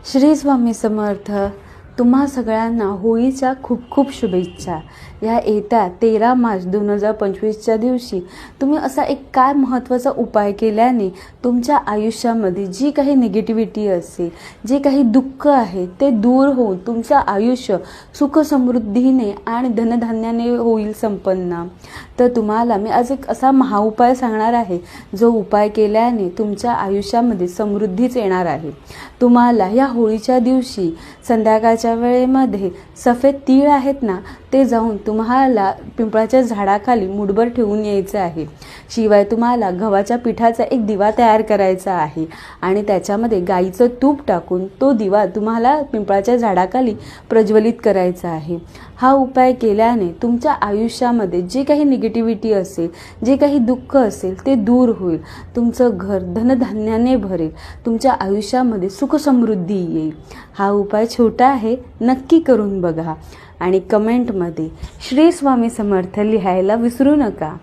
श्री स्वामी समर्थ. तुम्हा सगळ्यांना होळीच्या खूप खूप शुभेच्छा. या येत्या 13 मार्च 2025च्या दिवशी तुम्ही असा एक काय महत्त्वाचा उपाय केल्याने तुमच्या आयुष्यामध्ये जी काही निगेटिव्हिटी असेल, जे काही दुःख आहे ते दूर होऊन तुमचं आयुष्य सुख समृद्धीने आणि धनधान्याने होईल संपन्न. तर तुम्हाला मी आज एक असा महाउपाय सांगणार आहे, जो उपाय केल्याने तुमच्या आयुष्यामध्ये समृद्धीच येणार आहे. तुम्हाला या होळीच्या दिवशी संध्याकाळच्या वेळेमध्ये सफेद तीळ आहेत ना, ते जाऊन तुम्हाला पिंपळाच्या झाडाखाली मुठभर ठेवून यायचं आहे. शिवाय तुम्हाला गव्हाच्या पिठाचा एक दिवा तयार करायचा आहे आणि त्याच्यामध्ये गाईचं तूप टाकून तो दिवा तुम्हाला पिंपळाच्या झाडाखाली प्रज्वलित करायचा आहे. हा उपाय केल्याने तुमच्या आयुष्यामध्ये जे काही निगेटिव्हिटी असेल, जे काही दुःख असेल ते दूर होईल. तुमचं घर धनधान्याने भरेल. तुमच्या आयुष्यामध्ये सुख समृद्धी येईल. हा उपाय छोटा आहे, नक्की करून बघा आणि कमेंटमध्ये श्री स्वामी समर्थ लिहायला विसरू नका.